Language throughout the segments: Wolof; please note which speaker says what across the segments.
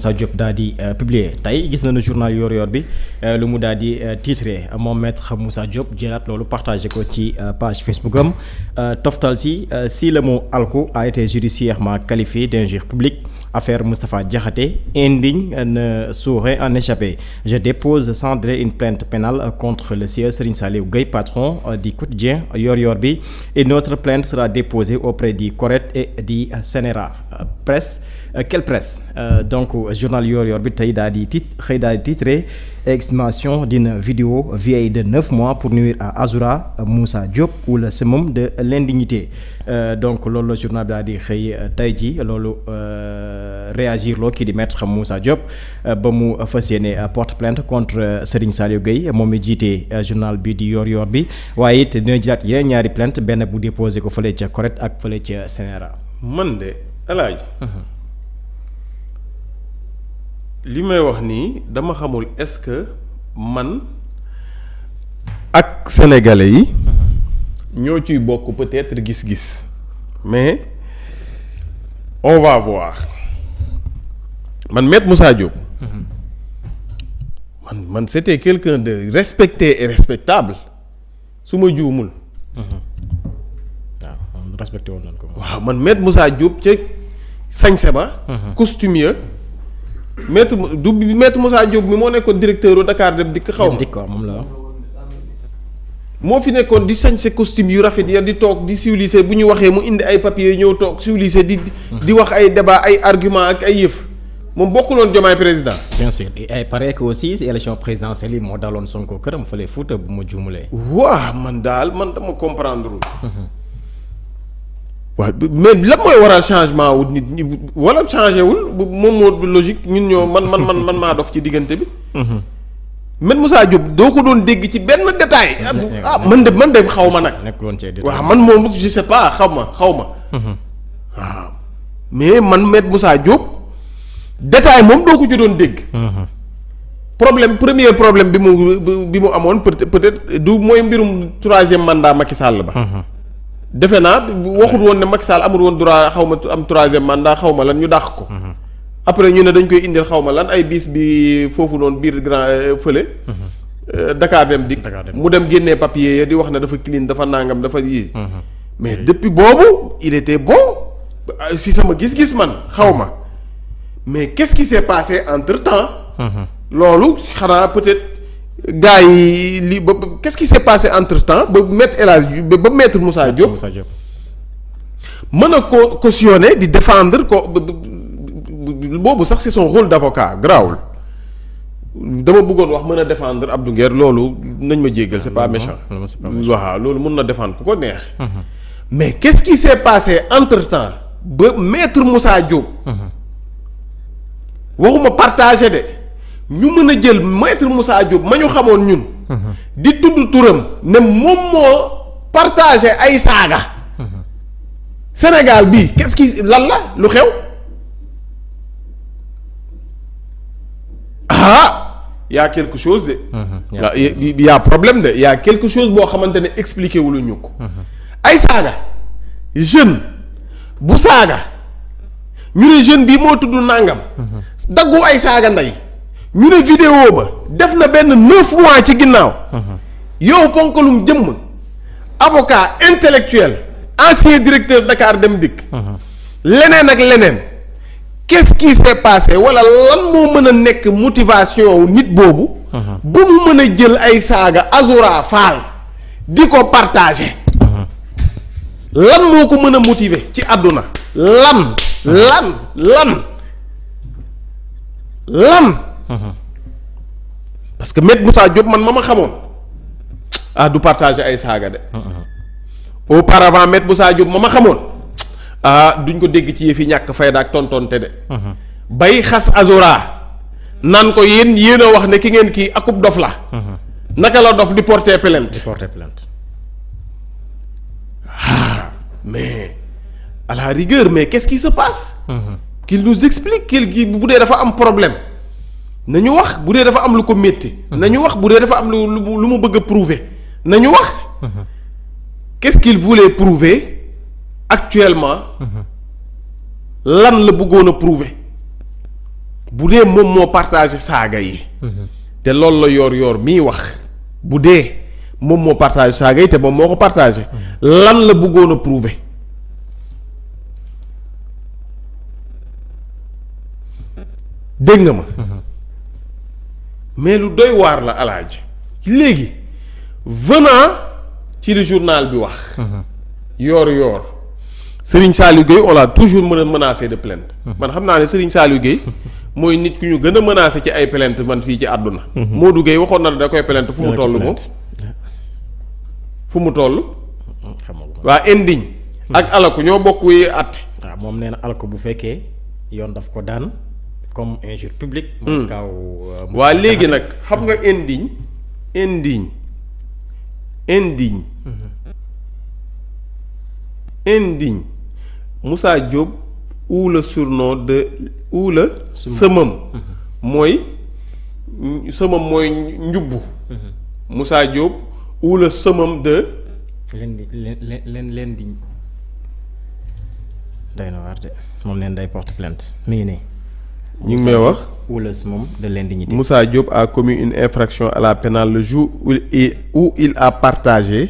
Speaker 1: Moussa Diop daal di publier tey gis nañu journal Yoor-Yoor bi lu mu daal di titré moom maître Moussa Diop jëlaat loolu partagé ko ci page Facebook am toftal si le mot alco a été judiciairement qualifié d'injure publique, affaire Moustapha Diakhaté indigne ne saurait en échapper. Je dépose sans délai une plainte pénale contre le sieur Serigne Saliou Gueye, patron du quotidien Yoor-Yoor bi, et notre plainte sera déposée auprès du CORED et du CNRA. Presse, quelle presse? Donc journal Yoor-Yoor bi tey daal di titré exhumation d'une vidéo vieille de 9 mois pour nuire à Azoura Moussa Diop ou le summum de l'indignité. Donc loolu la journal bi daal di xëy tey ji loolu réagir loo kii di maître Moussa Diop ba mu fas yéene porte plainte contre Serigne Saliou Gueye moom mi jiite journal bi di Yoor-Yoor bi, waaye it dina jëlaat yeneen ñaari plainte, benn bu déposé ko fële ca CORED ak fële ca CNRA.
Speaker 2: man de Alaaji li may wax nii dama xamul est-ce que man ak sénégalais yi ñoo ciy bokk peut-être gis-gis, mais on va voir. man maître Moussa Diop man c'était quelqu'un de respecté et respectable su ma juumul.
Speaker 1: waaw respecté woon nañ ko.
Speaker 2: waaw man maître Moussa Diop ca sañse ba. costumier maître Moussa Diop mi moo nekkoon directeur u Dakar Dem Dikk xaw ma.
Speaker 1: moom la.
Speaker 2: moo fi nekkoon di sañse costume yu rafet ya di toog di civilisé bu ñu waxee mu indi ay papiers ñëw toog civilisé di wax ay débat ay argument ak ay yëf. moom bokkuloon Diomaye président.
Speaker 1: bien sûr il paraît que aussi si élection présidentielle yi moo daloon Sonko këram fële Fuuta bu ma juumulee.
Speaker 2: waaw man dama comprendre waaw mais lan mooy waral changement wu nit ñi wala changé wul moom moo logique ñun ñoo man maa dof ci diggante bi. man Moussa Diop doo ko doon dégg ci benn détail. man de xaw ma nag.
Speaker 1: nekkul woon ci détail
Speaker 2: waaw man moom je sais pas xaw ma. waaw mais man maître Moussa Diop. détail moom doo ko ci doon dégg. premier problème bi mu amoon peut-être du mooy mbirum 3e mandat Macky Sall ba. defe naa waxul woon ne Macky Sall amul woon droit xaw ma am 3e mandat xaw ma lan ñu dàq ko. après ñu ne dañ koy indil xaw ma lan ay bis bi foofu noonu biir grand fële. Dakar Dem Dikk mu dem génnee papier ya di wax ne dafa clean dafa nangam dafa yii. mais depuis boobu il était bon si sama gis-gis man xaw ma. mais qu'est-ce qui s'est passé entre-temps. loolu xanaa peut-être gars yi qu'est-ce qui s'est passé entre-temps ba maître El Hadji ba maître Moussa Diop mën a ko cautionner di défendre ko boobu sax c'est son rôle d'avocat garaawul dama bëggoon wax mën a défendre Abdou Nguer loolu nañ ma jéggal c'est pas méchant. waaw loolu mën na défendre ku ko neex. mais qu'est-ce qui s'est passé entre-temps ba maître Moussa Diop. waxuma partagé de ñu mën a jël maître Moussa Diop ma ñu xamoon ñun. di tudd turam ne moom moo partagé ay saaga. Sénégal bii qu'est-ce qui lan la lu xew. y a quelque chose de. y a problème de y a quelque chose boo xamante ne expliqué wulu ñu ko. ay saaga jeune bu saaga. ñu ne jeune bii moo tudd nangam. daggu ay saaga ndey. ñu ne vidéo ba def na benn 9 mois ci ginnaaw. yow ponkalum jëmm. avocat intellectuel ancien directeur Dakar Dem Dikk. leneen ak leneen. qu'est-ce qui s'est passé wala lan moo mën a nekk motivation nit boobu. ba mu mën a jël ay saaga Azoura Fall di ko partager. lan moo ko mën a motiver ci àdduna. lan. parce que maître Moussa Diop man ma xamoon du partager ay saaga de. auparavant maître Moussa Diop ma xamoon duñ ko dégg ci yëfi ñàkk fayda ak tontonte de. bay xas Azoura naan ko yéen a wax ne ki ngeen kii akub dof la. naka la dof di porter plainte. mais. à la rigueur mais qu'est-ce qui se passe. qu'il nous explique qu'il bu dee dafa am problème nañu wax bu dee dafa am lu ko métti. nañu wax bu dee dafa am lu mu bëgg a prouver nañu wax. qu'est-ce qu'il voulait prouver actuellement. lan la bëggoon a prouver bu dee moom moo partagé saaga yi. te loolu la yor miy wax bu dee moom moo partagé saaga yi te moom moo ko partagé. lan la bëggoon a prouver. dégg nga ma. mais lu doy waar la alaaji léegi venant ci li journal bi wax. yor Serigne Saliou Gueye on l'a toujours menacé de plainte. man xam naa ne Serigne Saliou Gueye mooy nit ku ñu gën a menacé ci ay plainte man fii ci àdduna. Modou Gueye waxoon na da koy plainte fu mu toll moom. fu mu toll. waa indigne ak alaku ñoo bokk yi àtte.
Speaker 1: waaw moom nee na alaku bu fekkee yoon daf ko daan comme injure publique. moom kaaw.
Speaker 2: waa léegi nag xam nga indigne. Moussa Diop ou le surnom de ou le sëmam mooy njubbu. Moussa Diop ou le sëmam de.
Speaker 1: leen di doy na waar de moom leen day porte plainte mi ngi nii.
Speaker 2: ñu ngi may wax
Speaker 1: ou le sëmam de l'indignité.
Speaker 2: Moussa Diop a commis une infraction à la pénale le jour où il a partagé.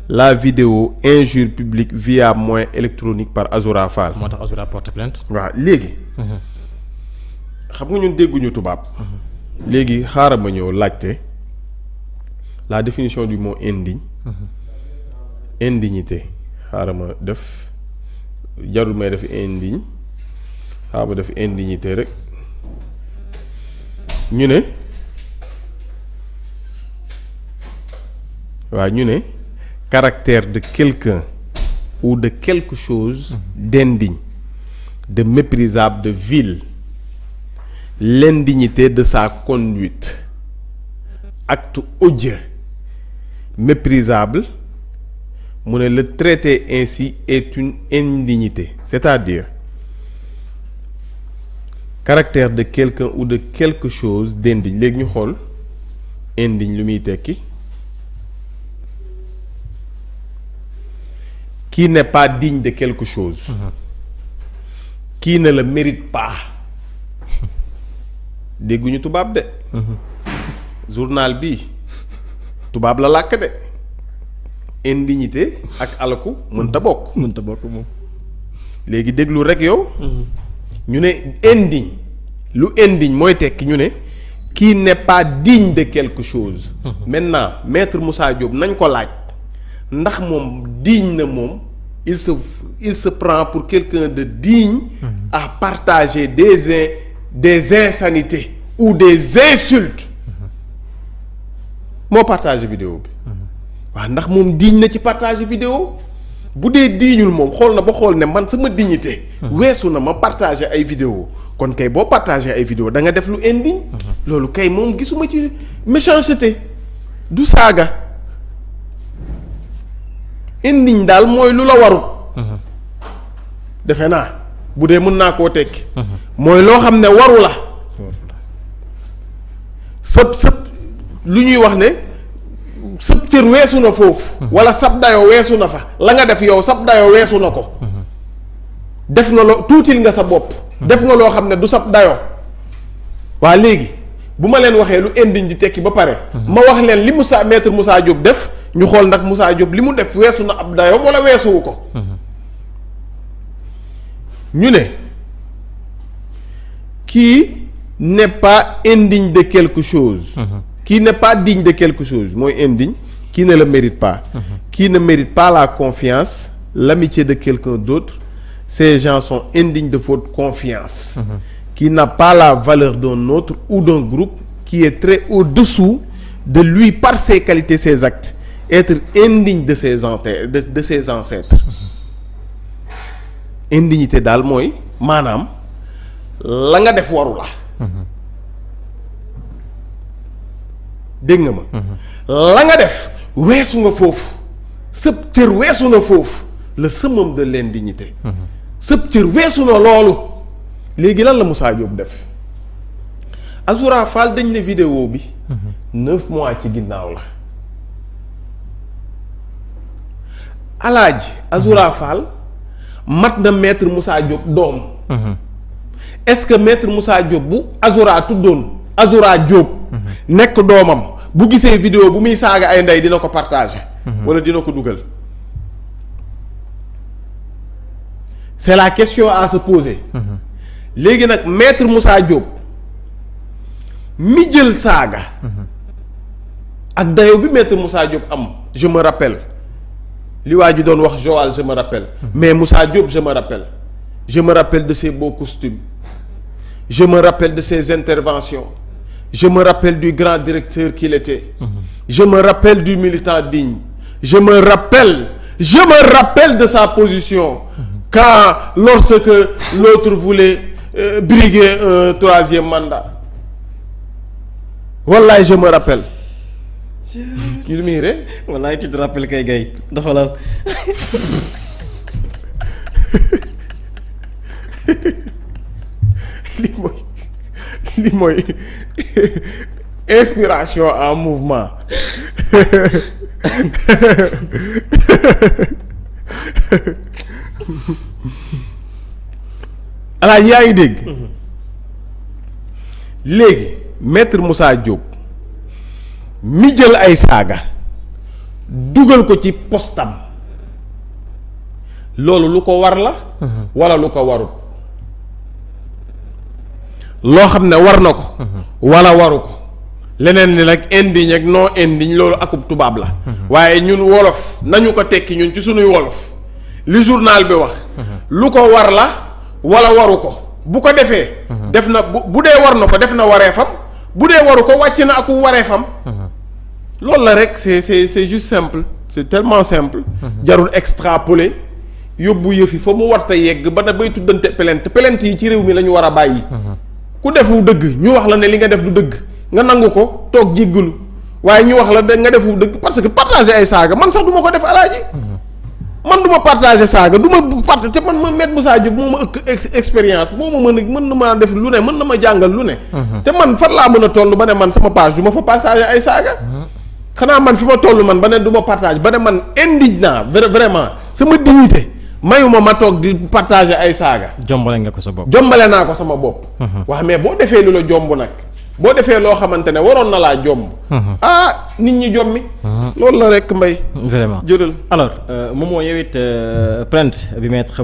Speaker 2: La vidéo injure publique via moyen électronique par Azoura Fall.
Speaker 1: moo tax Azoura porte plainte.
Speaker 2: waaw léegi. xam nga ñun dégguñu tubaab. léegi xaaral ma ñëw laajte la définition du mot indigne. indignité xaaral ma def jarul may def indigne xaaral ma def indignité rek ñu ne waaw ñu ne. Caractère de quelqu'un ou de quelque chose d'indigne, de méprisable, de vil, l'indignité de sa conduite, acte odieux, méprisable, mu ne le traiter ainsi est une indignité, c'est-à-dire caractère de quelqu'un ou de quelque chose d'indigne. Léegi ñu xool indigne lu muy tekki. Qui n'est pas digne de quelque chose. Qui ne le mérite pas. dégguñu tubaab de. journal bi tubaab la làkk de. indignité ak alaku mënta bokk.
Speaker 1: mënta bokk moom.
Speaker 2: léegi déglu rek yow. ñu ne indigne lu indigne mooy tekki ñu ne qui n'est pas digne de quelque chose. maintenant maître Moussa Diop nañ ko laaj. ndax moom digne na moom il se prend pour quelqu'un de digne à partager des insanités ou des insultes moo partager vidéo bi waaw ndax moom digne na ci partager vidéo bu dee diiñul moom xool na ba xool ne man sama dignité weesu na ma partager ay vidéo kon kay boo partager ay vidéo da nga def lu indigne loolu kay moom gisuma ci méchanceté du saaga indigne daal mooy lu la warut. defe naa bu dee mën naa koo tekki. mooy loo xam ne waru la. sëb lu ñuy wax ne sëb cër weesu na foofu. wala sab dayoo weesu na fa la nga def yow sab dayoo weesu na ko. def nga loo tuutil nga sa bopp. def nga loo xam ne du sab dayoo. waa léegi bu ma leen waxee lu indigne di tekki ba pare. ma wax leen li maître Moussa Diop def. ñu xool ndax Moussa Diop li mu def weesu na ab dayoom wala weesuwu ko. ñu ne qui n'est pas indigne de quelque chose. qui n'est pas digne de quelque chose mooy indigne qui ne le mérite pas. qui ne mérite pas la confiance l'amitié de quelqu'un d'autre ces gens sont indignes de votre confiance. qui n'a pas la valeur d'un autre ou d'un groupe qui est très au-dessous de lui par ses qualités ses actes. Être indigne de ses ancêtres indignité daal mooy maanaam la nga def waru la. dégg nga ma. la nga def weesu nga foofu sëb cër weesu na foofu le summum de l'indignité. sëb cër weesu na loolu léegi lan la Moussa Diop def Azoura Fall dañ ne vidéo bi 9 mois ci ginnaaw la. Alaaji Azoura Fall mat na maître Moussa Diop doom. est-ce que maître Moussa Diop bu Azoura tuddoon Azoura Diop. nekk doomam bu gisee vidéo bu muy saaga ay ndey dina ko partager. wala dina ko dugal. c'est la question à se poser. léegi nag maître Moussa Diop mi jël saaga. ak dayo bi maître Moussa Diop am je me rappelle li waa ji doon wax Joal je me rappelle. mais Moussa Diop je me rappelle. je me rappelle de ses beaux costumes. je me rappelle de ses interventions. je me rappelle du grand directeur qu'il était. je me rappelle du militant digne. je me rappelle de sa position. quand lorsque l'autre voulait briguer un troisième mandat. wallaay je me rappelle. kii muy rek.
Speaker 1: wallaay tu te rappelles kay gay doxalal.
Speaker 2: li mooy inspiration en mouvement. alors yaa ngi dégg. léegi maître Moussa Diop mi jël ay saaga dugal ko ci postam loolu lu ko war la. walla lu ko warut. loo xam ne war na ko. walla waru ko. leneen ni nag indigne ak non indigne loolu akub tubaab la. waaye ñun wolof nañu ko tekki ñun ci sunuy wolof. li journal bi wax. lu ko war la walla waru ko bu ko defee. def na bu dee war na ko def na wareefam bu dee waru ko wàcc na akub wareefam. loolu la rek c'est juste simple c'est tellement simple. jarul extrapoler yóbbu yëfi fa mu warta yegg ba na bay tuddante plainte yi ci réew mi la ñu war a bàyyi. ku defu dëgg ñu wax la ne li nga def du dëgg nga nangu ko toog jéggalu waaye ñu wax la nga defu dëgg parce que partager ay saaga man sax du ma ko def alaaji. man du ma partager saaga du ma partager te man ma Maître Moussa Diop moo ma ëpp expérience moo ma mën na maa def lu ne mën na ma jàngal lu ne. te man fan laa mën a toll ba ne man sama page du ma fa partager ay saaga. xanaa man fi ma toll man ba ne du ma partager ba ne man indigne naa vraiment sama dignité mayuma ma toog di partager ay saaga.
Speaker 1: jombale nga ko sa bopp.
Speaker 2: jombale naa ko sama bopp. wax mais boo defee lu la jomb nag boo defee loo xamante ne waroon na laa jomb. nit ñi jommi. loolu la rek mbay.
Speaker 1: vraiment
Speaker 2: jëlal
Speaker 1: alors moom moo yow it plainte bi maître